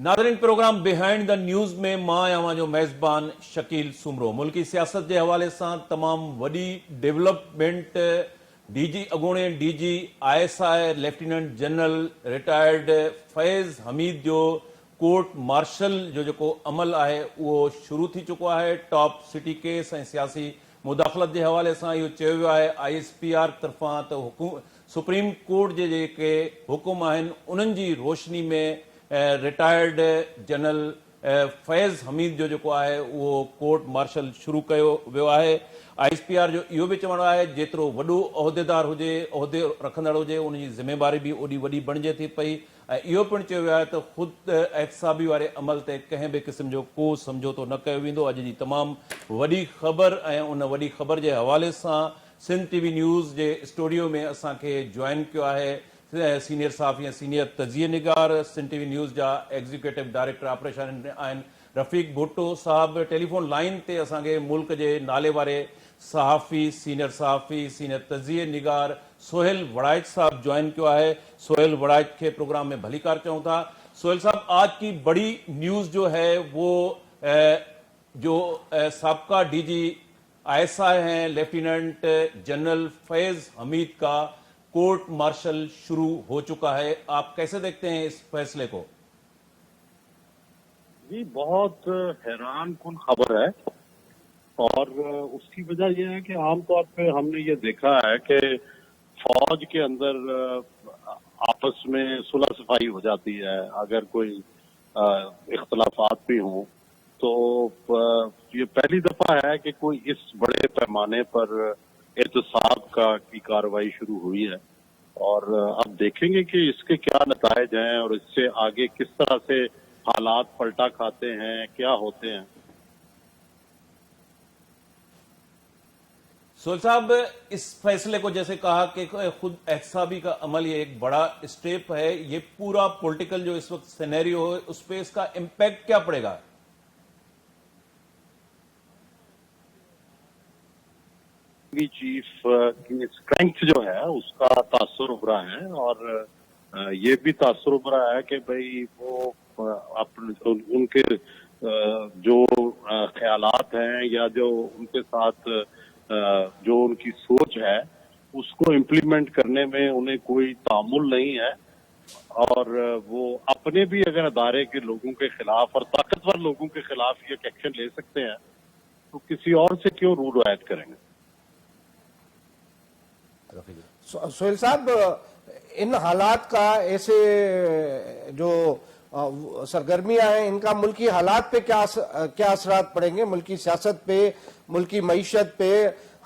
Nadreen, programme behind the news में मां आवां जो मेज़बान शकील सुमरो। मुल्की सियासत के हवाले से तमाम वडी डेवलपमेंट डीजी अगूणे DG ISI lieutenant general retired Faiz Hameed जो कोर्ट मार्शल जो अमल है वो शुरू थी चुको है। टॉप सिटी केस ऐं सियासी मुदाखलत के हवाले से यो चयो वियो आहे ISPR तरफां तो सुप्रीम कोर्ट के जेके हुकुम आहिनि उन्हनि जी रोशनी में रिटायर्ड जनरल फैज़ हमीद जो है वो कोर्ट मार्शल शुरू किया वियो है। ISPR जो इहो भी चवणो है जेतिरो वॾो उहिदेदार हुजे उहिदे रखंदड़ हुजे उनकी ज़िम्मेवारी भी ओडी वॾी बणिजे थी पई। इहो पिणु चयो वियो आहे त ख़ुदि एहतसाबी वारे अमल ते कंहिं बि क़िस्म जो को समझौतो न कयो वेंदो। अॼु जी तमामु वॾी ख़बर ऐं उन वॾी ख़बर जे हवाले सां सिंध TV न्यूज़ जे स्टूडियो में असांखे ज्वाइन कियो आहे सीनियर सहाफ़ी ऐं सीनियर तज़िये निगार सिंध TV न्यूज़ जा एग्जीक्यूटिव डायरेक्टर ऑपरेशन आहिनि रफ़ीक भुट्टो साहब। टेलीफोन लाइन ते असांखे मुल्क जे नाले वारे सहाफ़ी सीनियर तज़िये निगार सोहेल वड़ाइच साहब ज्वाइन किया है। सोहेल वड़ाइच के प्रोग्राम में भलीकार चाहूँ था। सोहेल साहब, आज की बड़ी न्यूज़ जो है वो जो साबका DG ISI हैं लेफ्टिनेंट जनरल फैज़ हमीद का कोर्ट मार्शल शुरू हो चुका है। आप कैसे देखते हैं इस फैसले को? जी, बहुत हैरान कुन खबर है और उसकी वजह यह है कि आमतौर पे हमने ये देखा है कि फौज के अंदर आपस में सुलह सफाई हो जाती है। अगर कोई इख्तलाफात भी हों तो ये पहली दफा है कि कोई इस बड़े पैमाने पर एहतसाब की कार्रवाई शुरू हुई है और अब देखेंगे कि इसके क्या नताइज हैं और इससे आगे किस तरह से हालात पलटा खाते हैं, क्या होते हैं। सोहेल साहब, इस फैसले को जैसे कहा कि खुद एहतसाबी का अमल ये एक बड़ा स्टेप है, ये पूरा पॉलिटिकल जो इस वक्त सिनेरियो है उस पर इसका इम्पैक्ट क्या पड़ेगा? चीफ की स्ट्रेंथ जो है उसका तासुर उभरा है और ये भी तासुर उभरा है कि भाई वो अपने उनके जो ख्यालात हैं या जो उनके साथ जो उनकी सोच है उसको इम्प्लीमेंट करने में उन्हें कोई तामुल नहीं है और वो अपने भी अगर अदारे के लोगों के खिलाफ और ताकतवर लोगों के खिलाफ ये एक्शन ले सकते हैं तो किसी और से क्यों रूल रिवायत करेंगे। सोहेल साहब, इन हालात का ऐसे जो सरगर्मियां हैं इनका मुल्की हालात पे क्या असरात पड़ेंगे, मुल्की सियासत पे, मुल्की मईशत पे?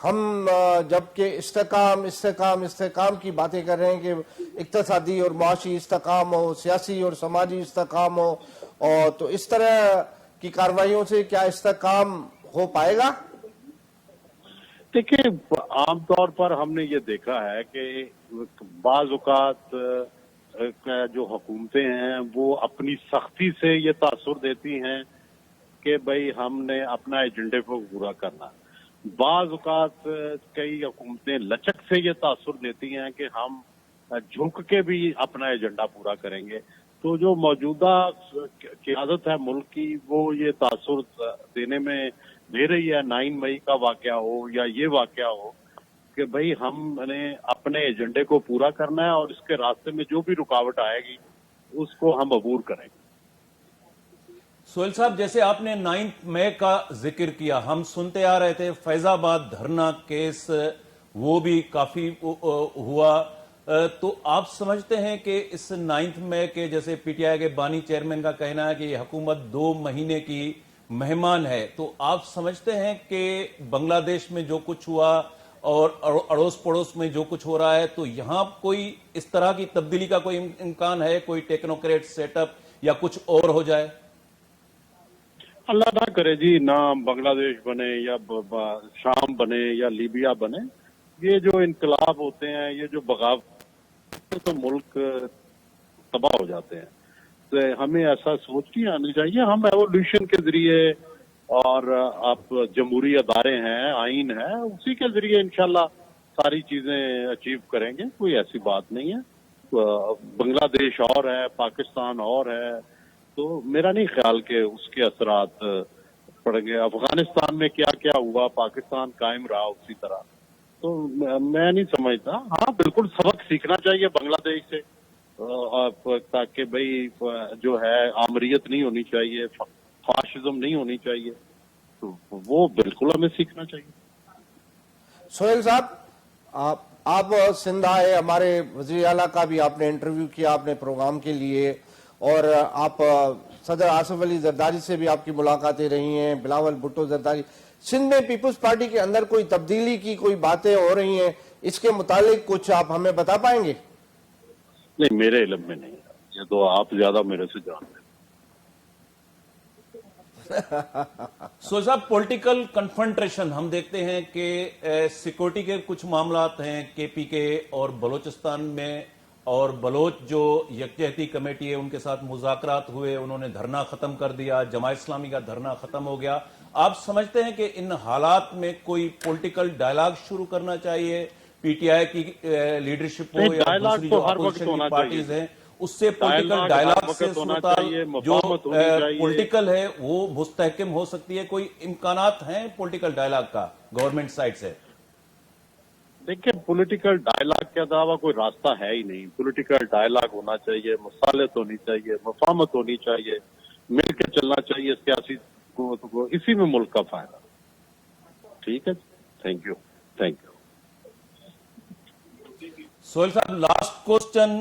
हम जबकि इस्तेकाम की बातें कर रहे हैं कि इक्तसादी और मुआशी इस्तेकाम हो, सियासी और समाजी इस्तेकाम हो, और तो इस तरह की कार्रवाइयों से क्या इस्तेकाम हो पाएगा? देखिए, आमतौर पर हमने ये देखा है कि बाज़ औक़ात जो हुकूमतें हैं वो अपनी सख्ती से ये तासुर देती हैं कि भाई हमने अपना एजेंडे को पूरा करना। बाज़ औक़ात कई हुकूमतें लचक से ये तासुर देती हैं कि हम झुक के भी अपना एजेंडा पूरा करेंगे। तो जो मौजूदा क़यादत है मुल्क की वो ये तासुर देने में दे रही है। 9 मई का वाक़या हो या ये वाक़या हो कि भाई हमने अपने एजेंडे को पूरा करना है और इसके रास्ते में जो भी रुकावट आएगी उसको हम अबूर करेंगे। सोहेल साहब, जैसे आपने 9 मई का जिक्र किया, हम सुनते आ रहे थे फैजाबाद धरना केस वो भी काफी हुआ, तो आप समझते हैं कि इस 9 मई के जैसे PTI के बानी चेयरमैन का कहना है कि ये हुकूमत 2 महीने की मेहमान है, तो आप समझते हैं कि बांग्लादेश में जो कुछ हुआ और अड़ोस पड़ोस में जो कुछ हो रहा है तो यहाँ कोई इस तरह की तब्दीली का कोई इम्कान है, कोई टेक्नोक्रेट सेटअप या कुछ और हो जाए? अल्लाह ना करे जी, ना बांग्लादेश बने या शाम बने या लीबिया बने। ये जो इनकलाब होते हैं, ये जो बगावत, तो मुल्क तबाह हो जाते हैं। तो हमें ऐसा सोच नहीं आनी चाहिए। हम एवोल्यूशन के जरिए और आप जमहूरी अदारे हैं, आइन है, उसी के जरिए इंशाल्लाह सारी चीजें अचीव करेंगे। कोई ऐसी बात नहीं है। बांग्लादेश और है, पाकिस्तान और है, तो मेरा नहीं ख्याल कि उसके असरात पड़ेंगे। अफगानिस्तान में क्या क्या हुआ, पाकिस्तान कायम रहा उसी तरह, तो मैं नहीं समझता। हाँ बिल्कुल सबक सीखना चाहिए बांग्लादेश से, ताकि भाई जो है आमरीत नहीं होनी चाहिए, फाशिज्म नहीं होनी चाहिए, तो वो बिल्कुल हमें सीखना चाहिए। सोहेल साहब, आप सिंध आए, हमारे वज़ीर आला का भी आपने इंटरव्यू किया अपने प्रोग्राम के लिए, और आप सदर आसिफ अली जरदारी से भी आपकी मुलाकातें रही हैं, बिलावल भुट्टो जरदारी। सिंध में पीपल्स पार्टी के अंदर कोई तब्दीली की कोई बातें हो रही हैं, इसके मुतालिक कुछ आप हमें बता पाएंगे? नहीं, मेरे इल्म में नहीं, ये तो आप ज्यादा मेरे से जानते हैं। सो साहब, पॉलिटिकल कन्फ्रंटेशन हम देखते हैं कि सिक्योरिटी के कुछ मामलात हैं केपी के और बलोचिस्तान में, और बलोच जो यकजहती कमेटी है उनके साथ मुज़ाकरात हुए, उन्होंने धरना खत्म कर दिया, जमात इस्लामी का धरना खत्म हो गया। आप समझते हैं कि इन हालात में कोई पॉलिटिकल डायलॉग शुरू करना चाहिए, पीटीआई की लीडरशिप हो या दूसरी जो अपोजिशन की पार्टीज हैं, उससे पॉलिटिकल डायलॉग से सूरत जो पॉलिटिकल है वो मुस्तहकम हो सकती है? कोई इम्कानात हैं पॉलिटिकल डायलॉग का गवर्नमेंट साइड से? देखिए, पॉलिटिकल डायलॉग के अलावा कोई रास्ता है ही नहीं। पॉलिटिकल डायलॉग होना चाहिए, मसालत होनी चाहिए, मफाहमत होनी चाहिए, मिल के चलना चाहिए सियासी को, इसी में मुल्क का फायदा। ठीक है, thank you, thank you. Sohail साहब, लास्ट क्वेश्चन,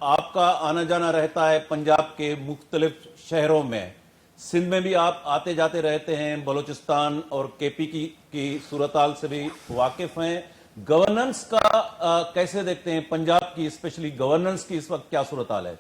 आपका आना जाना रहता है पंजाब के मुख्तलिफ शहरों में, सिंध में भी आप आते जाते रहते हैं, बलोचिस्तान और केपी की सूरत-हाल से भी वाकिफ हैं। गवर्नेंस का कैसे देखते हैं? पंजाब की स्पेशली गवर्नेंस की इस वक्त क्या सूरत-हाल है?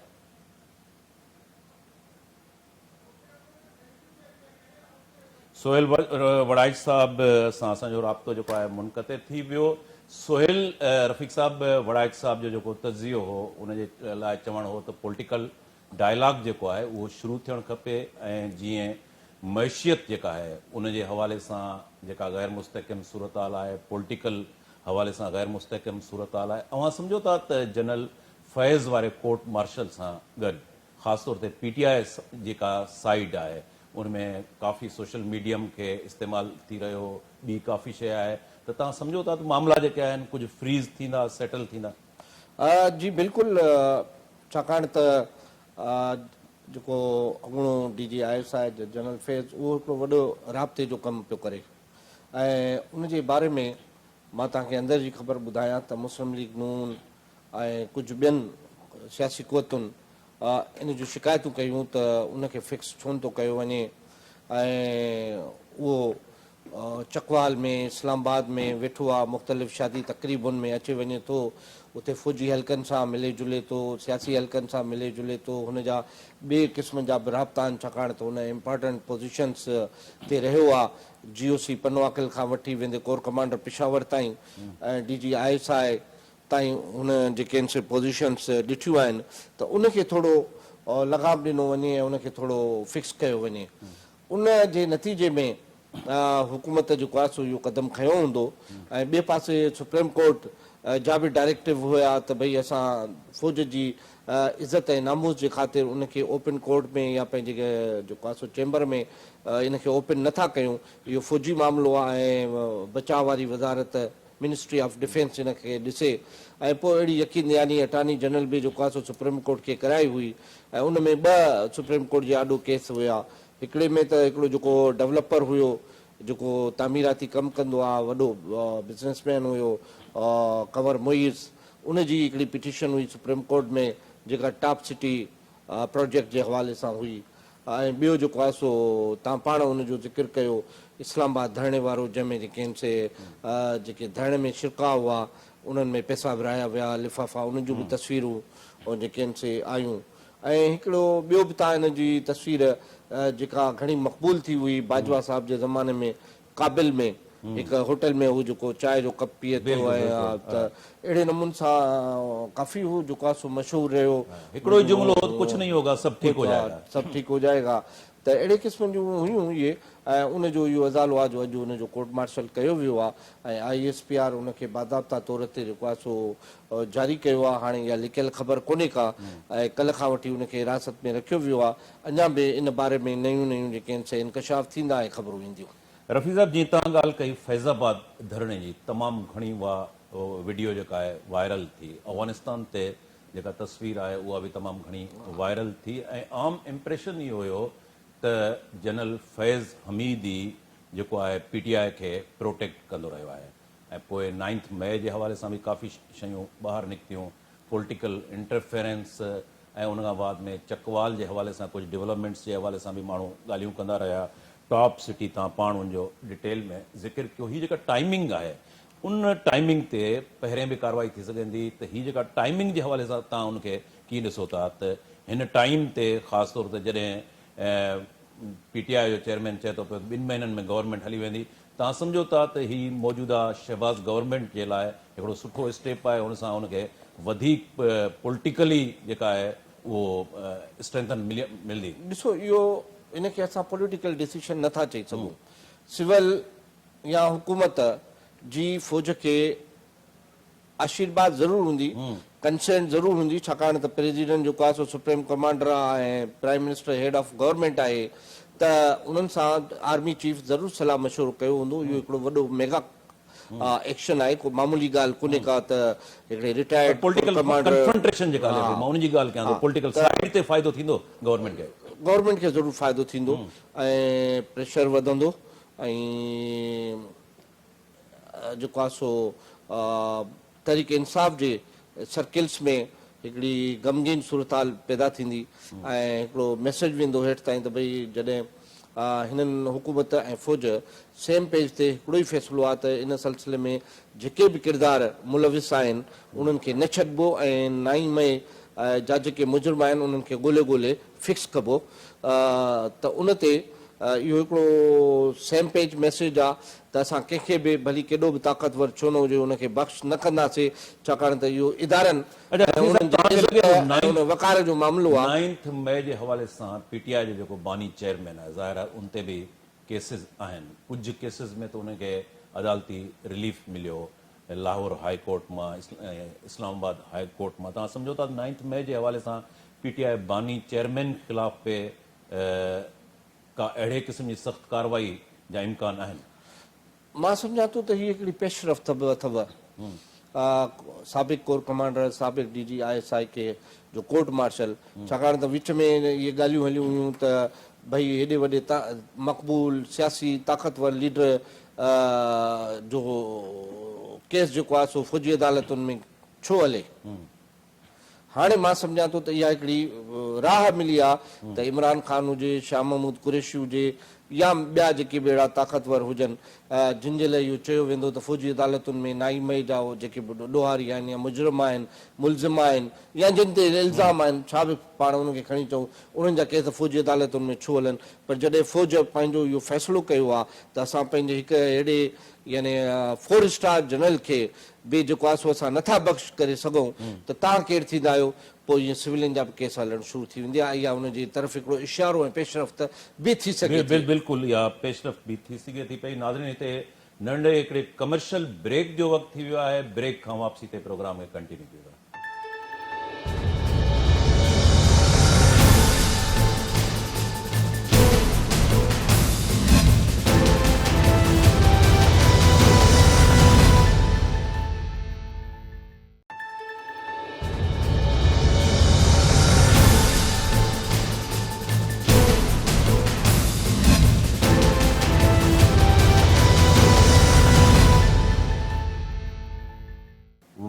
सोहेल वड़ाइच साहब सां असांजो राब्तो जेको आहे मुनक़ते थी वियो। सोहेल रफ़ीक साहब वड़ाइच साहब जो जेको तज़ियो हो उनजे लाइ चवणु हो त पॉलिटिकल डायलॉग जेको आहे उहो शुरू थियणु खपे, ऐं जीअं मैशियत जेका आहे उनजे हवाले सां जेका गैर मुस्तहकम सूरत-हाल आहे, पॉलिटिकल हवाले सां गैर मुस्तहकम सूरत-हाल आहे, अवां सम्झो था त जनरल फैज़ वारे कोर्ट मार्शल सां गॾु ख़ासि तौर ते पीटीआई जेका साइड आहे उनमें काफ़ी सोशल मीडियम खे इस्तेमालु थी रहियो, ॿी काफ़ी शइ आहे, त तव्हां सम्झो था त मामला जेके आहिनि कुझु फ्रीज़ थींदा, सेटल थींदा? जी बिल्कुलु, छाकाणि त जेको अॻूणो DGIS आहे जनरल फैज़, उहो हिकिड़ो वॾो राब्ते जो कमु पियो करे, ऐं उनजे बारे में मां तव्हांखे अंदरि जी ख़बर ॿुधायां त मुस्लिम लीग नून ऐं कुझु ॿियनि सियासी क़ुवतुनि इन जूं शिकायतूं कयूं त उनखे फिक्स छो नथो कयो वञे, ऐं उहो चकवाल में, इस्लामाबाद में वेठो आहे, मुख़्तलिफ़ शादी तक़रीबुनि में अचे वञे थो, उते फ़ौजी हल्कनि सां मिले जुले थो, सियासी हल्कनि सां मिले जुले थो, हुनजा ॿिए क़िस्म जा बि राब्ता आहिनि, छाकाणि त हुन इम्पॉर्टेंट पोज़ीशन्स ते रहियो आहे, GOC पनवाकिल खां वठी वेंदे कोर कमांडर पिशावर ताईं ऐं DGISI ताईं हुन जेके आहिनि से पोज़ीशन्स ॾिठियूं आहिनि, त उनखे थोरो लगाम ॾिनो वञे ऐं उनखे थोरो फिक्स कयो वञे। उन जे नतीजे में हुकूमत जेको आहे सो इहो क़दम खयों हूंदो, ऐं ॿिए पासे सुप्रीम कोर्ट जा बि डायरेक्टिव हुया त भई असां फ़ौज जी इज़त ऐं नामूस जे ख़ातिर उनखे ओपन कोर्ट में या पंहिंजे जेको आहे सो चैम्बर में इनखे ओपन नथा कयूं, इहो फ़ौजी मामिलो आहे ऐं बचाव वारी वज़ारत मिनिस्ट्री ऑफ डिफेंस हिनखे ॾिसे, ऐं पोइ अहिड़ी यकीन यानी अटॉर्नी जनरल बि जेको आहे सो सुप्रीम कोर्ट खे कराई हुई, ऐं उन में 2 सुप्रीम कोर्ट जे आॾो केस हुया। हिकिड़े में त हिकिड़ो जेको डेवलपर हुयो, जेको तामीराती कमु कंदो आहे, वॾो बिज़नेसमैन हुयो कंवर मुइज़, उनजी हिकिड़ी पिटीशन हुई सुप्रीम कोर्ट में जेका टॉप सिटी प्रोजेक्ट जे हवाले सां हुई, ऐं ॿियो जेको आहे सो तव्हां पाण उनजो ज़िक्र कयो इस्लामाबाद धरणे वारो, जंहिंमें जेके आहिनि से जेके धरणे में शिरका हुआ उन्हनि में पैसा विराया विया, लिफ़ाफ़ा, उन्हनि जूं बि तस्वीरूं जेके आहिनि से आयूं, ऐं हिकिड़ो ॿियो बि तव्हां हिन जी तस्वीर जेका घणी मक़बूल थी हुई बाजवा साहब जे ज़माने में, काबिल में हिकु होटल में हू जेको चांहि जो कप पीए थो, ऐं त अहिड़े नमूने सां काफ़ी हू जेको आहे सो मशहूरु रहियो। हिकिड़ो ई जुमिलो, कुछ नहीं होगा, सब ठीक हो जाएगा, सब ठीक हो जाएगा। त अहिड़े क़िस्म जूं हुयूं इहे ऐं उनजो इहो अज़ालो आहे जो अॼु उनजो कोर्ट मार्शल कयो वियो आहे ऐं ISPR उनखे बाज़ाब्ता तौर ते जेको आहे सो जारी कयो आहे। हाणे इहा लिकियल ख़बर कोन्हे का ऐं कल्ह खां वठी उनखे हिरासत में रखियो वियो आहे। अञा बि इन बारे में नयूं नयूं जेके आहिनि से इंकशाफ थींदा ऐं ख़बरूं ईंदियूं। रफ़ी साहब, जीअं तव्हां ॻाल्हि कई फैज़ाबाद धरणे जी, तमामु घणी उहा वीडियो जेका आहे वायरल थी, अफ़गानिस्तान ते जेका तस्वीर आहे उहा बि तमामु घणी वायरल थी ऐं आम इम्प्रेशन इहो हुयो त जनरल फैज़ हमीदी जेको आहे PTI खे प्रोटेक्ट कंदो रहियो आहे ऐं पोइ 9 मई जे हवाले सां बि काफ़ी शयूं ॿाहिरि निकितियूं, पॉलिटिकल इंटरफेरेंस ऐं उन खां बाद में चकवाल जे हवाले सां कुझु डेवलपमेंट्स जे हवाले सां बि माण्हू ॻाल्हियूं कंदा रहिया। टॉप सिटी तव्हां पाण उनजो डिटेल में ज़िक्र कयो। हीअ जेका टाइमिंग आहे उन टाइमिंग ते पहिरें बि कार्रवाई थी सघंदी, त हीअ जेका टाइमिंग जे हवाले सां तव्हां उनखे कीअं ॾिसो था त हिन टाइम ते ख़ासि तौर ते जॾहिं PTI जो चेयरमैन चए थो पियो 2 महीननि में गवर्नमेंट हली वेंदी, तव्हां सम्झो था त हीअ मौजूदा शहबाज़ गवर्नमेंट जे लाइ हिकिड़ो सुठो स्टेप आहे, हुन सां हुनखे वधीक पॉलिटिकली जेका आहे उहो स्ट्रेंथन मिलंदी? ॾिसो, इहो इनखे असां पॉलिटिकल डिसीशन नथा चई सघूं। सिविल या हुकूमत जी फ़ौज खे आशीर्वाद ज़रूरु हूंदी, कंसेंट ज़रूरु हूंदी, छाकाणि त प्रेसिडेंट जेको आहे सो सुप्रीम कमांडर आहे ऐं prime minister head of government आहे, त उन्हनि सां आर्मी चीफ ज़रूरु सलाह मशवरो कयो हूंदो। इहो हिकिड़ो वॾो मेगा एक्शन आहे, को मामूली ॻाल्हि कोन्हे का त हिकिड़े रिटायर्ड पॉलिटिकल कमांडर कन्फ्रंटेशन जेका हले पई, मां उन जी ॻाल्हि कयां थो, पॉलिटिकल साइड ते फ़ाइदो थींदो गवर्नमेंट खे ज़रूरु फ़ाइदो थींदो ऐं प्रेशर वधंदो ऐं जेको आहे सो तहरीक इंसाफ़ जे सर्किल्स में हिकिड़ी गमगीन सूरताल पैदा थींदी ऐं हिकिड़ो मैसेज वेंदो हेठि ताईं त भई जॾहिं हिननि हुकूमत ऐं फ़ौज सेम पेज ते हिकिड़ो ई फ़ैसिलो आहे त इन सिलसिले में जेके बि किरदार मुलविस आहिनि उन्हनि खे न छॾिबो ऐं 9 मई जा जेके मुजुर्म आहिनि उन्हनि खे ॻोल्हे फिक्स कबो। त उन ते इहो हिकिड़ो सेम पेज मैसेज आहे त असां कंहिंखे बि भली केॾो बि ताक़तवर छो न हुजे उनखे बख़्श न कंदासीं, छाकाणि त इहो इदारनि वकार जो मामिलो आहे। 9 मई जे हवाले सां PTI जो जेको बानी चेयरमैन आहे, ज़ाहिर आहे उन ते बि केसिस आहिनि, कुझु केसिस में त उनखे अदालती रिलीफ मिलियो, लाहौर हाई कोर्ट मां, इस्लामाबाद हाई कोर्ट मां। तव्हां सम्झो था 9 मई जे हवाले सां PTI बानी चेयरमैन ख़िलाफ़ पे का अहिड़े क़िस्म जी सख़्त कार्रवाई जा इम्कान आहिनि? मां सम्झां थो त हीअ हिकिड़ी पेशरफ़्त अथव। साबिक़ कोर कमांडर, साबिक़ DG ISI खे जो कोर्ट मार्शल, छाकाणि त विच में इहे ॻाल्हियूं हलियूं हुयूं त भई हेॾे वॾे मक़बूल सियासी ताक़तवर लीडर जो केस जेको आहे सो फ़ौजी अदालतुनि में छो हले। हाणे मां सम्झां थो त इहा हिकिड़ी राह मिली आहे त इमरान ख़ान हुजे, शाह महमूद कुरैशी हुजे या ॿिया जेके बि अहिड़ा ताक़तवर हुजनि जिन जे लाइ इहो चयो वेंदो त फ़ौजी अदालतुनि में 9 मई जा जेके बि ॾोहारी आहिनि या मुजरिम आहिनि, मुलज़िम आहिनि या जिन ते इल्ज़ाम आहिनि, छा बि पाण उनखे खणी चऊं, उन्हनि जा केस फ़ौजी अदालतुनि में छो हलनि। पर जॾहिं फ़ौज पंहिंजो इहो फ़ैसिलो कयो आहे त असां पंहिंजे हिकु अहिड़े यानी 4 स्टार जनरल खे बि जेको आहे सो असां नथा बख़्श करे सघूं, त तव्हां केरु थींदा आहियो, पोइ ईअं सिविलियन जा बि केस हलणु शुरू थी वेंदी आहे। इहा हुनजी तरफ़ हिकिड़ो इशारो ऐं पेशरफ़्त बि थी सघे थी। बिल्कुलु इहा पेशरफ़्त बि थी सघे थी पई। नाज़रीन, हिते नंढे हिकिड़े कमर्शियल ब्रेक जो वक़्तु थी वियो आहे। ब्रेक खां वापसी ते प्रोग्राम खे कंटिन्यू कयो।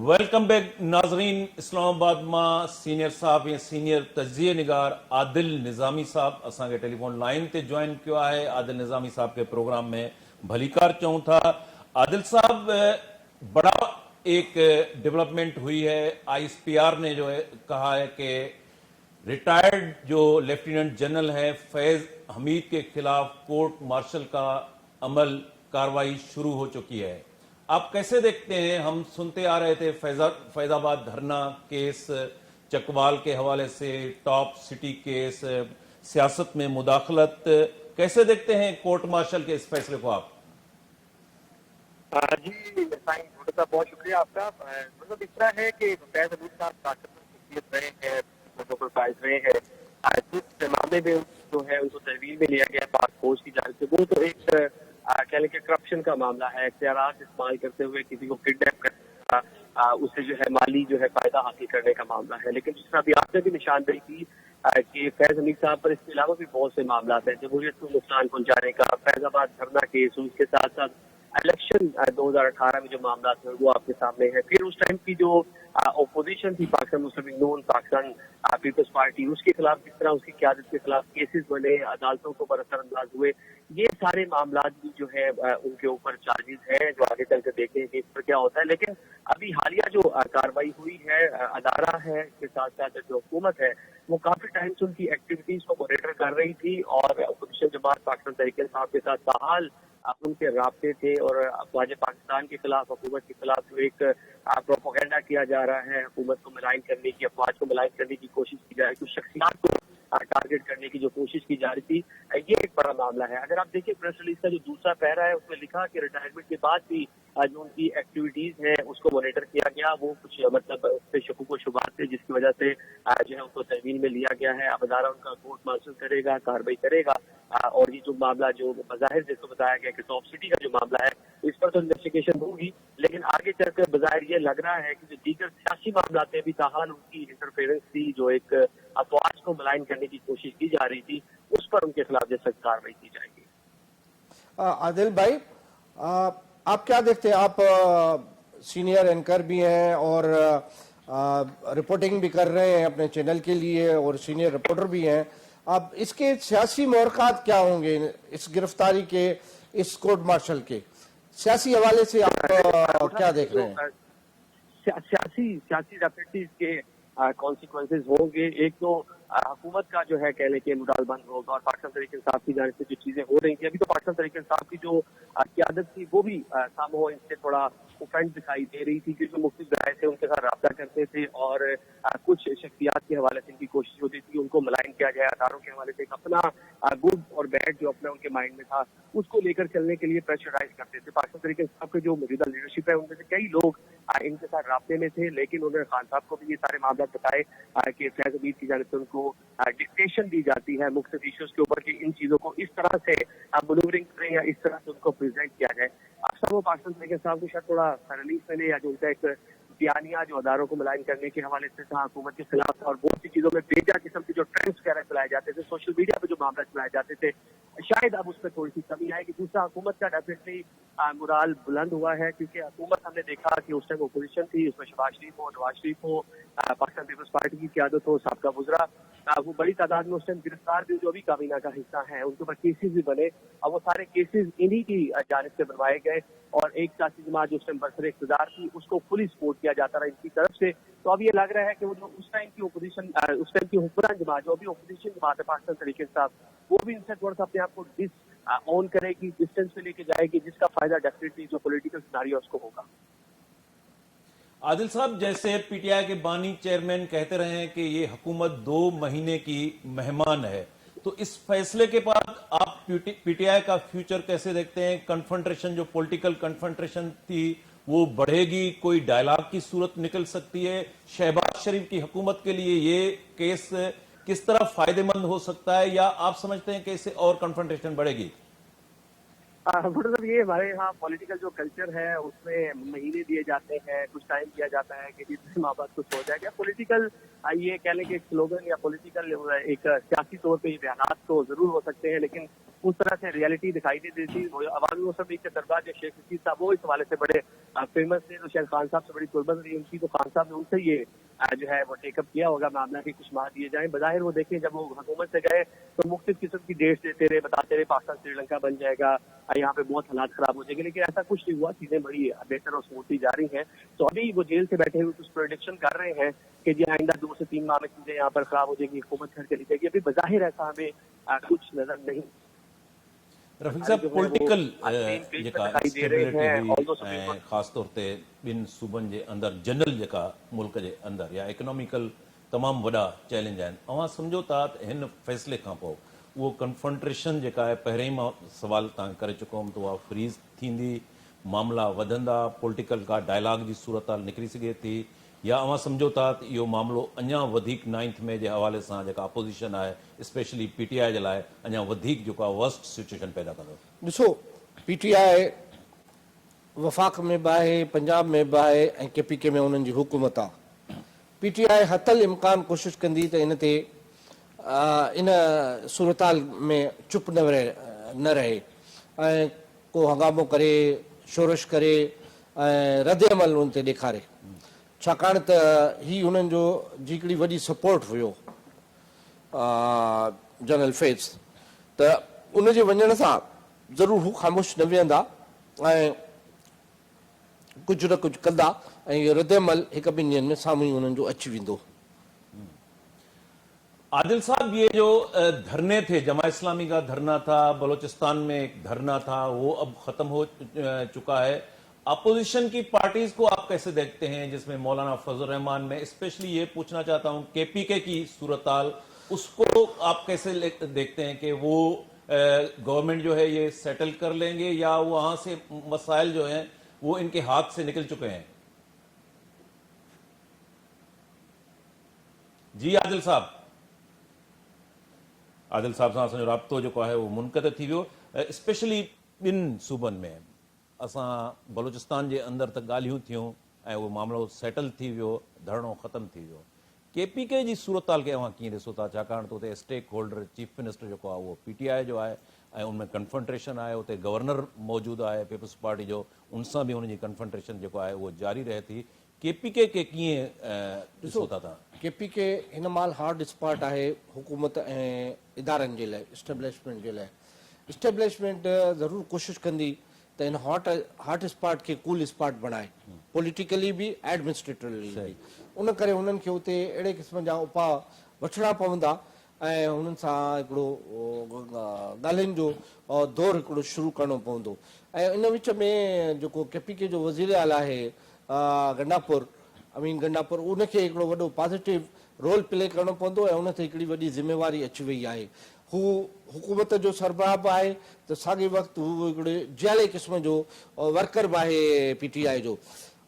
वेलकम बैक नाजरीन। इस्लामाबाद मां सीनियर साहब या सीनियर तजिए निगार आदिल निज़ामी साहब असांखे टेलीफोन लाइन ते ज्वाइन किया है। आदिल निज़ामी साहब के प्रोग्राम में भलीकार चऊं था। आदिल साहब, बड़ा एक डेवलपमेंट हुई है, ISPR ने जो है कहा है कि रिटायर्ड जो लेफ्टिनेंट जनरल है फैज हमीद के खिलाफ कोर्ट मार्शल का अमल कार्रवाई शुरू हो चुकी है। आप कैसे देखते हैं? हम सुनते आ रहे थे फैजाबाद धरना केस, चकवाल के हवाले से, टॉप सिटी केस, सियासत में मुदाखलत, कैसे देखते हैं कोर्ट मार्शल के इस फैसले को आप? जी साईं, साहब बहुत शुक्रिया आपका। मतलब इस तरह है कि फैज हमीद साहब ताकतवर शख्सियत रहे हैं, नोबेल प्राइज रहे हैं। जिस मामले में जो है उनको तहवील में लिया गया पाक फौज की जानिब से, वो तो एक कह लें कि करप्शन का मामला है, इख्तियारात इस्तेमाल करते हुए किसी को किडनैप करना, उससे जो है माली जो है फायदा हासिल करने का मामला है। लेकिन जिस तरह अभी आपने भी निशानदेही की कि फैज हमीद साहब पर इसके अलावा भी बहुत से मामला हैं, जमहूरियत को नुकसान पहुंचाने का, फैजाबाद धरना केस, उसके साथ साथ इलेक्शन 2018 में जो मामला थे वो आपके सामने है। फिर उस टाइम की जो ओपोजिशन थी, पाकिस्तान मुस्लिम लीग नून, पाकिस्तान पीपल्स पार्टी, उसके खिलाफ किस तरह उसकी क़यादत के खिलाफ केसेस बने, अदालतों को बरअसरअंदाज हुए, ये सारे मामला भी जो है उनके ऊपर चार्जेस हैं, जो आगे चल कर देखें कि इस पर क्या होता है। लेकिन अभी हालिया जो कार्रवाई हुई है, अदारा है, इसके साथ साथ जो हुकूमत है, वो काफी टाइम से उनकी एक्टिविटीज को मॉनिटर कर रही थी और अपोजिशन जमात पाकिस्तान तहरीक इंसाफ के साथ बहाल उनके राब्ते थे। और अफवाज पाकिस्तान के खिलाफ, हुकूमत के खिलाफ जो एक प्रोपोगेंडा किया जा रहा है, हुकूमत को मलाइन करने की, अफवाज को मलाइन करने की कोशिश की जा रही है, कुछ शख्सियात को टारगेट करने की जो कोशिश की जा रही थी, ये एक बड़ा मामला है। अगर आप देखिए प्रेस रिलीज का जो दूसरा पैरा है, उसमें लिखा कि रिटायरमेंट के बाद भी जो उनकी एक्टिविटीज है उसको मॉनिटर किया गया, वो कुछ मतलब उस पर शकूक व शुबात थे, जिसकी वजह से जो है उनको तहवील में लिया गया है। अब अदारा उनका कोर्ट मार्शल करेगा, कार्रवाई करेगा। और ये जो मामला जो बज़ाहिर जैसे बताया गया कि टॉप सिटी का जो मामला है, इस पर तो इन्वेस्टिगेशन होगी, लेकिन आगे चलकर बज़ाहिर ये लग रहा है कि जो दीगर सियासी मामला थे भी ताहाल उनकी इंटरफेरेंस थी, जो एक अफवाज को मलाइन करने की कोशिश की जा रही थी, उस पर उनके खिलाफ जैसे कार्रवाई की जाएगी। आदिल भाई, आप क्या देखते हैं? आप सीनियर एंकर भी हैं और रिपोर्टिंग भी कर रहे हैं अपने चैनल के लिए और सीनियर रिपोर्टर भी हैं। अब इसके सियासी मोरक़ात क्या होंगे इस गिरफ्तारी के, इस कोर्ट मार्शल के सियासी हवाले से आप क्या देख रहे हैं? सियासी डेफिनेटली इसके कॉन्सिक्वेंसेज होंगे। एक तो हुकूमत का जो है कहने के मुतालबंद होगा और पाकिस्तान तहरीक इंसाफ की जानिब से जो चीजें हो रही थी, अभी तो पाकिस्तान तहरीक इंसाफ की जो क़यादत थी वो भी सामो इनसे थोड़ा ऑफेंड दिखाई दे रही थी, क्योंकि मुख्तलिफ ज़राए से उनके साथ रब्ता करते थे और कुछ शख्सियात के हवाले से इनकी कोशिश होती थी उनको मलाइन किया जाए, अदारों के हवाले से एक अपना गुड और बैड जो अपना उनके माइंड में था उसको लेकर चलने के लिए प्रेशराइज करते थे। पाकिस्तान तहरीक इंसाफ के जो मौजूदा लीडरशिप है उनमें से कई लोग इनके साथ राब्ते में थे, लेकिन उन्होंने खान साहब को भी ये सारे मामला बताए कि फैज हमीद की जानिब से उनको डिक्टेशन दी जाती है मुख्तलिफ इश्यूज के ऊपर कि इन चीजों को इस तरह से मनूवरिंग करें या इस तरह से उनको प्रेजेंट किया जाए। अक्सर वो पाकिस्तान तहरीक इंसाफ को शायद थोड़ा रिलीफ मिले, या जो उनका एक बयानिया जो अदारों को मलाइन करने के हवाले से था, हुकूमत के खिलाफ था, और बहुत सी चीजों में बेजा किस्म के जो ट्रेंड्स वगैरह चलाए जाते थे, सोशल मीडिया पे जो मामला चलाए जाते थे, शायद अब उस पर थोड़ी सी कमी आएगी। दूसरा, हुकूमत का डेफिनेटली मुराल बुलंद हुआ है, क्योंकि हुकूमत हमने देखा कि उस टाइम अपोजिशन थी, उसमें शहबाज शरीफ हो, नवाज शरीफ हो, पाकिस्तान पीपल्स पार्टी की क़यादत हो, साबका वज़रा, वो बड़ी तादाद में उस टाइम गिरफ्तार भी, जो भी काबीना का हिस्सा है, उनके ऊपर केसेस भी बने और वो सारे केसेस इन्हीं की जानिब से बनवाए गए और एक सियासी जमात जो उस टाइम बरसर इक़्तिदार थी उसको फुली सपोर्ट किया जाता रहा इनकी तरफ से। तो अब ये लग रहा है कि वो जो उस टाइम की ओपोजिशन, उस टाइम की हुक्मरान जमात जो अभी ओपोजिशन जमात है पाकिस्तान तहरीक इंसाफ, वो भी इनसे थोड़ा सा अपने आप को ऑन करेगी, डिस्टेंस पे लेके जाएगी, जिसका फायदा डेफिनेटली जो पॉलिटिकल सिनारियो उसको होगा। आदिल साहब, जैसे पीटीआई के बानी चेयरमैन कहते रहे हैं कि ये हुकूमत 2 महीने की मेहमान है, तो इस फैसले के बाद आप पीटीआई का फ्यूचर कैसे देखते हैं? कन्फ्रंटेशन, जो पॉलिटिकल कन्फ्रंटेशन थी वो बढ़ेगी, कोई डायलॉग की सूरत निकल सकती है? शहबाज शरीफ की हुकूमत के लिए ये केस किस तरह फायदेमंद हो सकता है, या आप समझते हैं कि इससे और कन्फ्रंटेशन बढ़ेगी? मतलब ये हमारे यहाँ पॉलिटिकल जो कल्चर है उसमें महीने दिए जाते हैं, कुछ टाइम दिया जाता है कि जितने माँ बाप कुछ हो जाएगा। पॉलिटिकल ये कह लें कि एक स्लोगन या पॉलिटिकल एक सियासी तौर पे ये बयानात तो जरूर हो सकते हैं, लेकिन उस तरह से रियलिटी दिखाई नहीं देती। अवामी मुसलिम लीग के सरबराह जो शेख रशीद साहब वो इस हवाले से बड़े फेमस थे, तो शायद खान साहब से बड़ी तुलबत रही उनकी, तो खान साहब ने उनसे ये जो है वो टेकअप किया होगा मामला की कुछ माह दिए जाए। बज़ाहिर वो देखें जब वो हुकूमत से गए तो मुख्तलिफ किस्म की डेट्स देते रहे, बताते रहे पाकिस्तान श्रीलंका बन जाएगा, यहाँ पे बहुत हालात खराब हो जाएंगे, लेकिन ऐसा कुछ नहीं हुआ। चीजें बड़ी बेहतर और स्मूथली जा रही हैं। तो अभी वो जेल से बैठे हुए कुछ प्रेडिक्शन कर रहे हैं कि जी आइंदा 2 से 3 माह में चीजें यहाँ पर खराब हो जाएंगी, हुकूमत घर चली जाएगी। अभी बज़ाहिर ऐसा हमें कुछ नजर नहीं। रफीक साहब, पॉलिटिकल खास तौर ते ॿिनि सूबनि जे अंदरि जनरल जेका मुल्क जे अंदरि या इकोनॉमिकल तमामु वॾा चैलेंज आहिनि। अवां सम्झो था त हिन फ़ैसिले खां पोइ उहो कन्फ्रंट्रेशन जेका आहे, पहिरियों ई मां सवाल तव्हां करे चुको हुउमि, त उहा फ्रीज़ थींदी, मामला वधंदा, पॉलिटिकल का डायलॉग जी सूरत हाल निकिरी सघे थी, या अवां सम्झो था त इहो मामिलो अञा वधीक 9th मई जे हवाले सां जेका अपोज़िशन आहे स्पेशली PTI जे लाइ अञा वधीक जेको आहे वर्स्ट सिचुएशन पैदा कंदो? ॾिसो, PTI वफ़ाक़ में बि आहे, पंजाब में बि आहे, ऐं KPK में उन्हनि जी हुकूमत आहे। PTI हथल इम्कान कोशिशि कंदी त इन ते इन सूरताल में चुप न रहे ऐं को हंगामो करे, शोरश करे ऐं रद्द अमल उन ते ॾेखारे, छाकाणि त ही उन्हनि जो हिकिड़ी वॾी सपोर्ट हुयो जनरल फेज़, त उनजे वञण सां ज़रूरु हू ख़ामोश न वेहंदा ऐं कुझु न कुझु कंदा, ऐं इहो रद्द अमल हिकु ॿिनि ॾींहंनि में साम्हूं ई उन्हनि जो अची वेंदो। आदिल साहब, ये जो धरने थे, जमा इस्लामी का धरना था, बलूचिस्तान में एक धरना था, वो अब खत्म हो चुका है। अपोजिशन की पार्टीज को आप कैसे देखते हैं, जिसमें मौलाना फजल रहमान, में स्पेशली ये पूछना चाहता हूं KPK की सूरताल, उसको आप कैसे देखते हैं कि वो गवर्नमेंट जो है ये सेटल कर लेंगे, या वहां से मसाइल जो हैं वो इनके हाथ से निकल चुके हैं? जी आदिल साहब, आदिल साहब सां असांजो राब्तो जेको आहे उहो मुनक़त थी वियो। स्पेशली ॿिनि सूबनि में, असां बलूचिस्तान जे अंदरि त ॻाल्हियूं थियूं ऐं उहो मामिलो सेटल थी वियो, धरणो ख़तमु थी वियो। KPK जी सूरताल खे अव्हां कीअं ॾिसो था, छाकाणि त उते स्टेक होल्डर चीफ मिनिस्टर जेको आहे उहो PTI जो आहे ऐं उनमें कन्फ्रंट्रेशन आहे, उते गवर्नर मौजूदु आहे पीपल्स पार्टी जो, उन सां बि उनजी कन्फ्रंट्रेशन जेको आहे उहो जारी रहे थी। KPK खे कीअं ॾिसो था तव्हां? KPK हिन महिल हार्ड स्पॉट आहे हुकूमत ऐं इदारनि जे लाइ, इस्टेब्लिशमेंट जे लाइ। इस्टेब्लिशमेंट ज़रूरु कोशिशि कंदी त हिन हॉट स्पॉट खे कूल स्पॉट बणाए, पॉलिटिकली बि एडमिनिस्ट्रेटिवली बि। उन करे हुननि खे उते अहिड़े क़िस्म जा उपाउ वठिणा पवंदा ऐं हुननि सां हिकिड़ो ॻाल्हियुनि जो दौरु हिकिड़ो शुरू करिणो पवंदो। ऐं इन विच में जेको KPK जो वज़ीर आला आहे गंडापुर, अमीन गंडापुर, उनखे हिकिड़ो वॾो पॉज़िटिव रोल प्ले करिणो पवंदो ऐं उन ते हिकिड़ी वॾी ज़िम्मेवारी अची वई आहे। हू हुकूमत जो सरबराह बि आहे, त साॻे वक़्तु हू हिकिड़े जियाले क़िस्म जो वर्कर बि आहे PTI जो।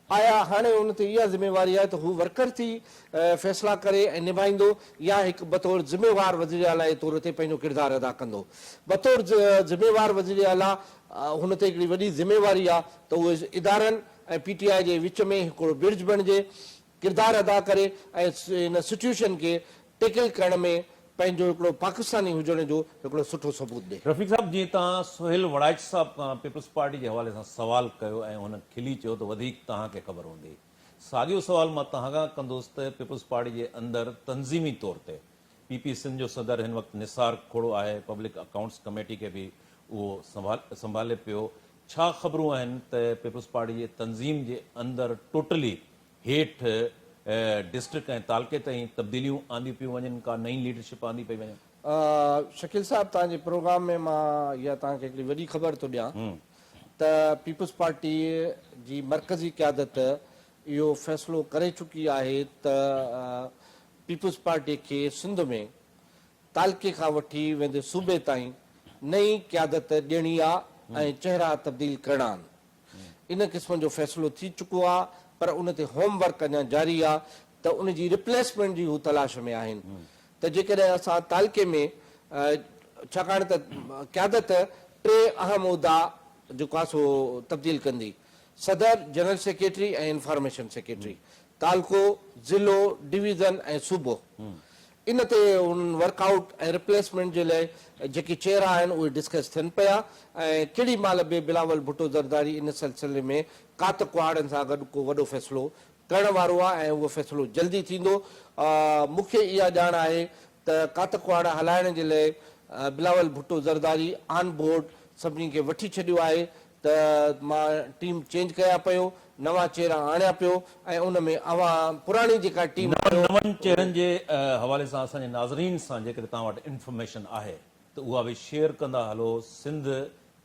आया हाणे उन ते इहा ज़िम्मेवारी आहे त हू वर्कर थी फ़ैसिला करे ऐं निभाईंदो, या हिकु बतौर ज़िम्मेवार वज़ीर आला जे तौर ते पंहिंजो किरदारु अदा कंदो। बतौर ज़िम्मेवार वज़ीर आला हुन ते हिकिड़ी वॾी ज़िम्मेवारी आहे त उहे इदारनि ऐं PTI जे विच में हिकिड़ो ब्रिज बणिजे, किरदारु अदा करे ऐं इन सिचुएशन खे टेकल करण में पंहिंजो हिकिड़ो पाकिस्तानी हुजण जो हिकिड़ो सुठो सबूत ॾे। रफ़ीक साहब, जीअं तव्हां सोहेल वड़ाइच साहब खां पीपल्स पार्टी जे हवाले सां सवाल कयो ऐं हुन खिली चयो त वधीक तव्हांखे ख़बर हूंदी, साॻियो सवाल मां तव्हां खां कंदुसि त पीपल्स पार्टी जे अंदरि तंज़ीमी तौर ते PP सिंध जो सदर हिन वक़्तु निसार खोड़ो आहे, पब्लिक अकाउंट्स कमेटी खे बि उहो संभाले पियो। छा ख़बरूं आहिनि त पीपल्स पार्टी जे तंज़ीम जे अंदरि टोटली हेठि डिस्ट्रिक्ट ऐं तालके ताईं तब्दीलियूं आंदियूं पियूं वञनि, का नई लीडरशिप आंदी पई वञे? शकील साहब, तव्हांजे प्रोग्राम में मां इहा तव्हांखे हिकिड़ी वॾी ख़बर थो ॾियां त पीपल्स पार्टी जी मरकज़ी क़यादत इहो फ़ैसिलो करे चुकी आहे त पीपल्स पार्टी खे सिंध में तालके खां वठी वेंदे सूबे ताईं नई क़यादत ॾियणी आहे ऐं चहिरा तब्दील करणा आहिनि। इन क़िस्म जो फ़ैसिलो थी चुको आहे, पर उन ते होमवर्क अञा जारी आहे त उन जी रिप्लेसमेंट जी हू तलाश में आहिनि। त जेकॾहिं असां तालके में, छाकाणि त क़यादत 3 अहम उहिदा जेको आहे सो तब्दील कंदी, सदर, जनरल सेक्रेटरी ऐं इंफॉर्मेशन सेक्रेटरी, तालको, ज़िलो, डिवीज़न ऐं सूबो। इन ते उन वर्कआउट ऐं रिप्लेसमेंट जे लाइ जेके चेहरा आहिनि उहे डिस्कस थियनि पिया ऐं केॾी महिल बि बिलावल भुट्टो ज़रदारी इन सिलसिले में कात कुहाड़नि सां गॾु को वॾो फ़ैसिलो करण वारो आहे ऐं उहो फ़ैसिलो जल्दी थींदो। मूंखे इहा ॼाण आहे त कात कुहाड़ हलाइण जे लाइ बिलावल भुट्टो ज़रदारी ऑन बोर्ड सभिनी खे वठी छॾियो आहे, त मां टीम चेंज कया पियो, नवां चेहरा आणिया पियो ऐं उन में पुराणी जेका टीम नवनि चेहरनि जे हवाले सां असांजे नाज़रीन सां जेकॾहिं तव्हां वटि इंफॉर्मेशन आहे त उहा बि शेयर कंदा हलो। सिंध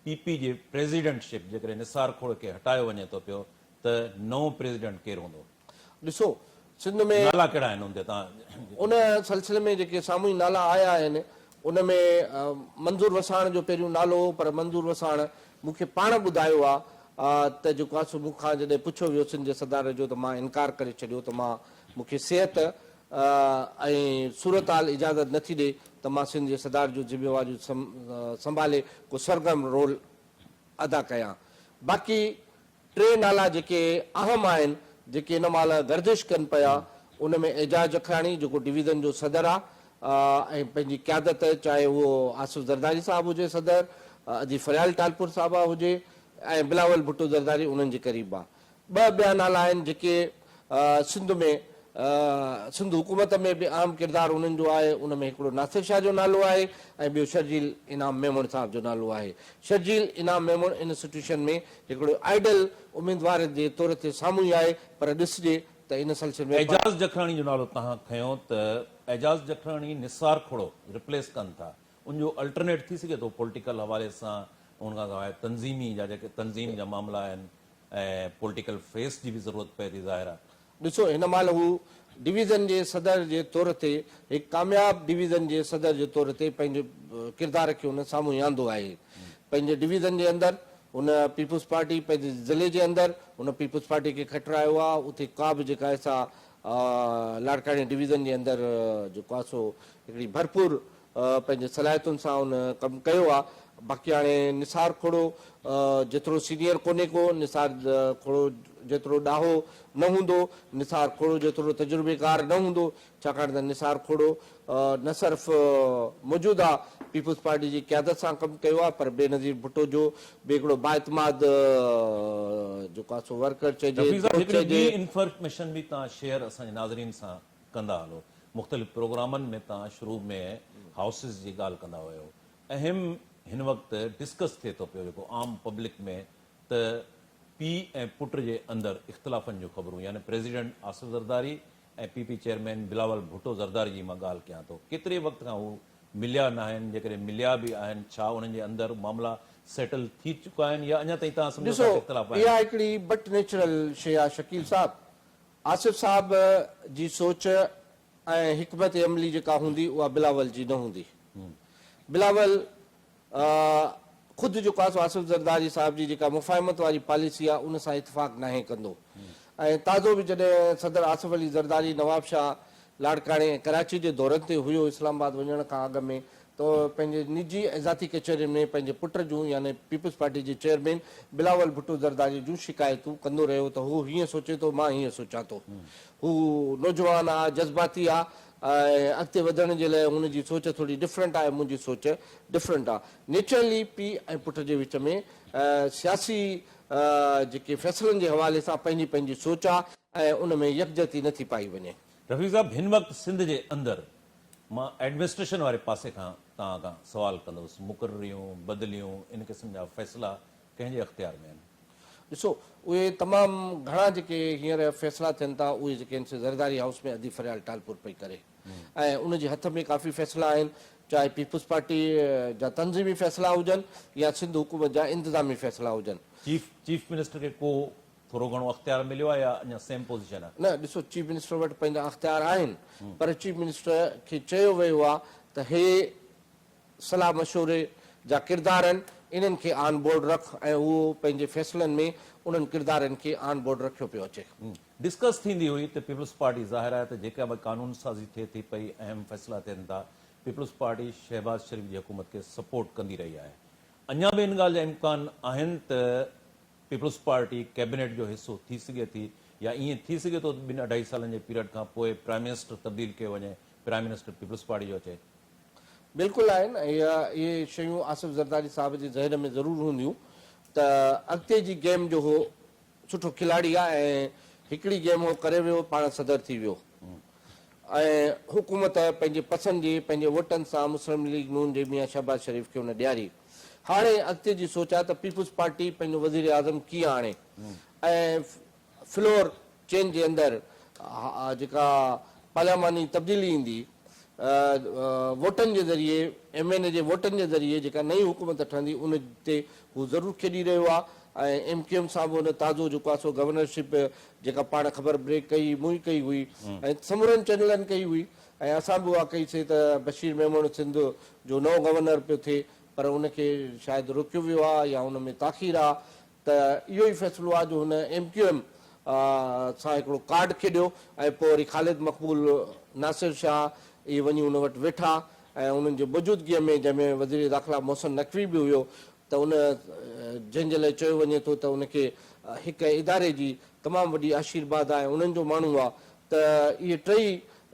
PP जे प्रेसिडेंटशिप जेकॾहिं निसार खोड़ खे हटायो वञे थो पियो त नओं प्रेसिडेंट केरु हूंदो? ॾिसो, सिंध में नाला कहिड़ा आहिनि उनते तव्हां? उन सिलसिले में जेके साम्हूं नाला आया आहिनि उन में मंज़ूर वसाण जो पहिरियों नालो हो, पर मंज़ूर वसाण मूंखे पाण ॿुधायो आहे त जेको आहे सो मूंखां जॾहिं पुछियो वियो सिंध जे सदार जो, त मां इनकार करे छॾियो त मूंखे सिहत ऐं सूरत हाल इजाज़त नथी ॾे त मां सिंध जे सदार जो ज़िम्मेवारियूं संभाले को सरगर्म रोल अदा कयां। बाक़ी टे नाला जेके अहम आहिनि, जेके इन महिल गर्दिश कनि पिया, उन में एजाज जखराणी जेको डिवीज़न जो सदर आहे ऐं पंहिंजी क़यादत, चाहे उहो आसिफ ज़रदारी साहिबु हुजे सदर, अदी फरियाल टालपुर साहिबा हुजे ऐं बिलावल भुट्टो ज़रदारी उन्हनि जे क़रीब आहे। ॿ ॿिया नाला आहिनि जेके सिंध में सिंध हुकूमत में बि अहम किरदारु उन्हनि जो आहे। उन में हिकिड़ो नासिर शाह जो नालो आहे ऐं ॿियो शर्जील इनाम मेमून साहिब जो नालो आहे। शर्जील इनाम मेमून इंस्टीट्यूशन में हिकिड़ो आइडल उम्मीदवार जे तौर ते साम्हूं ई आहे, पर ॾिसजे त इन सिलसिले में एजाज़ जखराणी जो नालो तव्हां खयो त एजाज़ जखराणी निसार खोड़ो रिप्लेस कनि था, उनजो अल्टरनेट थी सघे थो पॉलिटिकल हवाले सां? उनखां सवाइ तंज़ीमी जा जेके तंज़ीम जा मामला आहिनि ऐं पॉलिटिकल फेस जी बि ज़रूरत पए थी ज़ाहिर आहे। ॾिसो, हिन महिल हू डिवीज़न जे सदर जे तौर ते, हिकु कामयाब डिवीज़न जे सदर जे तौर ते पंहिंजे किरदार खे हुन साम्हूं आंदो आहे। पंहिंजे डिवीज़न जे अंदरि हुन पीपुल्स पार्टी, पंहिंजे ज़िले जे अंदरि हुन पीपुल्स पार्टी खे खटरायो आहे। उते का बि जेका ऐसा लाड़काणी डिवीज़न जे अंदरि जेको आहे सो हिकिड़ी भरपूर पंहिंजे सलाहियतुनि सां हुन कमु कयो आहे। बाक़ी हाणे निसार खोड़ो जेतिरो सीनियर कोन्हे को, निसार खोड़ो जेतिरो ॾाहो न हूंदो, निसार खोड़ो जेतिरो तजुर्बेकार न हूंदो, छाकाणि त निसार खोड़ो न सिर्फ़ु मौजूदा पीपुल्स पार्टी जी क़यादत सां कमु कयो आहे, पर बेनज़ीर भुट्टो जो बि हिकिड़ो बाइतमाद जेको आहे सो वर्कर हिकिड़ी इंफॉर्मेशन बि तव्हां शेयर असांजे नाज़रीन सां कंदा हलो। मुख़्तलिफ़ प्रोग्रामनि में तव्हां शुरू में हाउसिस जी ॻाल्हि कंदा हुयो। अहम हिन वक़्तु डिस्कस थिए थो पियो जेको आम पब्लिक में, त पीउ ऐं पुट जे अंदरि इख़्तिलाफ़नि जूं ख़बरूं, यानी प्रेसिडेंट आसिफ ज़रदारी ऐं पीपी चेयरमैन बिलावल भुट्टो ज़रदारी जी मां ॻाल्हि कयां थो, केतिरे वक़्त खां हू मिलिया न आहिनि? जेकॾहिं मिलिया बि आहिनि, छा उन्हनि जे अंदरि मामला सेटल थी चुका आहिनि या अञा ताईं तव्हां सम्झो ॾिसो, इख़्तिलाफ़ इहा हिकिड़ी बट नेचुरल शइ आहे शकील साहब। आसिफ साहब जी सोच ऐं हिकमत अमली जेका हूंदी उहा बिलावल जी न हूंदी। बिलावल ख़ुदि जेको आहे सो आसिफ ज़रदारी साहिब जी जेका मुफ़ाहिमत वारी पॉलिसी आहे उन सां इतफ़ाक़ नाहे कंदो। ऐं ताज़ो बि जॾहिं सदर आसिफ अली ज़रदारी नवाब शाह लाड़काणे ऐं कराची जे दौरनि ते हुयो इस्लामाबाद वञण खां अॻु में, त पंहिंजे निजी ऐं ज़ाती कचहरियुनि में पंहिंजे पुट जूं यानी पीपुल्स पार्टी जे चेयरमैन बिलावल भुट्टो ज़रदारी जूं शिकायतूं कंदो रहियो त हू हीअं सोचे थो, मां हीअं सोचां थो। हू नौजवान आहे, जज़्बाती आहे ऐं अॻिते वधण जे लाइ हुनजी सोच थोरी डिफरेंट आहे, मुंहिंजी सोच डिफरेंट आहे। नेचुरली पीउ ऐं पुट जे विच में सियासी जेके फ़ैसिलनि जे हवाले सां पंहिंजी पंहिंजी सोच आहे ऐं उन में यकजहती नथी पाई वञे। रफ़ीक साहब, हिन वक़्तु सिंध जे अंदरि मां एडमिनिस्ट्रेशन वारे पासे खां तव्हां खां सवाल कंदुसि। मुक़ररियूं, बदिलियूं, इन क़िस्म जा फ़ैसिला कंहिंजे अख़्तियार में आहिनि? ॾिसो, उहे तमामु घणा जेके हींअर फ़ैसिला थियनि था उहे जेके आहिनि ज़रदारी हाउस में अदी फरियाल टालपुर पई करे ऐं उनजे हथ में काफ़ी फ़ैसिला आहिनि, चाहे पीपुल्स पार्टी जा तंज़ीमी फ़ैसिला हुजनि या सिंध हुकूमत जा इंतिज़ामी फ़ैसिला हुजनि। चीफ मिनिस्टर खे को थोरो घणो अख़्तियार मिलियो आहे या अञा सेम पोज़ीशन आहे? न, ॾिसो, चीफ मिनिस्टर वटि पंहिंजा अख़्तियार आहिनि, पर चीफ मिनिस्टर खे चयो वियो आहे त हे सलाह मशवरे जा किरदार आहिनि, इन्हनि खे ऑन बोर्ड रख ऐं उहो पंहिंजे फ़ैसिलनि में उन्हनि किरदारनि खे ऑन बोर्ड रखियो पियो अचे। डिस्कस थींदी हुई त पीपुल्स पार्टी ज़ाहिर आहे त जेका बि कानून साज़ी थिए थी पई, अहम फ़ैसिला थियनि था, पीपुल्स पार्टी शहबाज़ शरीफ़ जी हुकूमत खे सपोर्ट कंदी रही आहे। अञा बि इन ॻाल्हि जा इम्कान आहिनि त पीपुल्स पार्टी कैबिनेट जो हिसो थी सघे थी, या ईअं थी सघे थो 2-2.5 सालनि जे पीरियड खां पोइ प्राइम मिनिस्टर तब्दील कयो वञे, प्राइम मिनिस्टर पीपुल्स पार्टी जो अचे? बिल्कुलु आहिनि। इहे शयूं आसिफ ज़रदारी साहिब जे ज़हन में ज़रूरु हूंदियूं त अॻिते जी गेम जो हो सुठो खिलाड़ी आहे ऐं हिकिड़ी गेम हो करे वियो, पाण सदर थी वियो ऐं हुकूमत पंहिंजे पसंदि जी पंहिंजे वोटनि सां मुस्लिम लीग नून जे मियां शहबाज़ शरीफ़ खे हुन ॾियारी। हाणे अॻिते जी सोच आहे त पीपुल्स पार्टी पंहिंजो वज़ीर आज़म कीअं आणे ऐं फ्लोर चेंज जे अंदरि जेका पार्लियामानी तब्दीली ईंदी वोटनि जे ज़रिए MNA जे वोटनि जे ज़रिए जेका नई हुकूमत ठहंदी उन ते हू ज़रूरु खेॾी रहियो आहे ऐं MQM सां बि हुन ताज़ो जेको आहे सो गवर्नरशिप जेका पाण ख़बर ब्रेक कई मुई कई हुई ऐं समूरनि चैनलनि कई हुई ऐं असां बि उहा कईसीं त बशीर मेमून सिंध जो नओं गवर्नर पियो थिए पर उनखे शायदि रोकियो वियो आहे या हुन में ताख़ीर आहे त इहो ई फ़ैसिलो आहे जो हुन MQM सां हिकिड़ो कार्ड खेॾियो ऐं पोइ वरी ख़ालिद मक़बूल नासिर शाह इहे वञी हुन वटि वेठा ऐं उन्हनि जे मौजूदगीअ में जंहिंमें वज़ीर दाख़िला मोहसिन नक़वी बि हुयो त उन जंहिंजे लाइ चयो वञे थो त उनखे हिकु इदारे जी तमामु वॾी आशीर्वाद आहे उन्हनि जो माण्हू आहे त इहे टई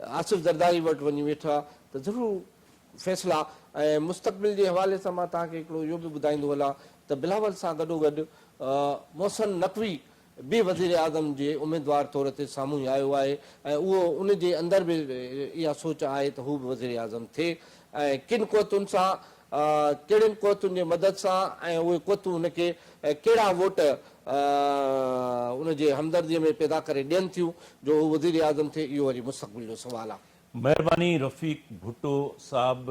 आसिफ़ ज़रदारी वटि वञी वेठा त ज़रूरु फ़ैसिला ऐं मुस्तक़बिल जे हवाले सां मां तव्हांखे हिकिड़ो इहो बि ॿुधाईंदो हलां त बिलावल सां गॾोगॾु मोहसिन नक़वी बि वज़ीर आज़म जे उमेदवार तौर ते साम्हूं ई आयो आहे ऐं उहो उन जे अंदरि बि इहा सोच आहे त हू बि वज़ीर आज़म थिए ऐं किन क़ुवतुनि सां कहिड़ियुनि क़ुवतुनि जे मदद सां ऐं उहे क़ुवतूं हुनखे कहिड़ा वोट उनजे हमदर्दीअ में पैदा करे ॾियनि थियूं जो हू वज़ीर आज़म थिए इहो वरी मुस्तक़बिल जो सुवालु आहे। महिरबानी रफ़ीक भुट्टो साहब,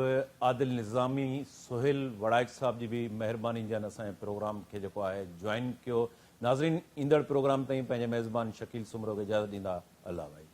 आदिल निज़ामी, सोहेल वड़ाइक साहब जी बि महिरबानी जन असांजे प्रोग्राम खे जेको आहे जॉइन कयो। नाज़रीन, ईंदड़ प्रोग्राम ताईं पंहिंजे मेज़बान शकील सुमरो खे इजाज़त ॾींदा। अल्लाह भाई।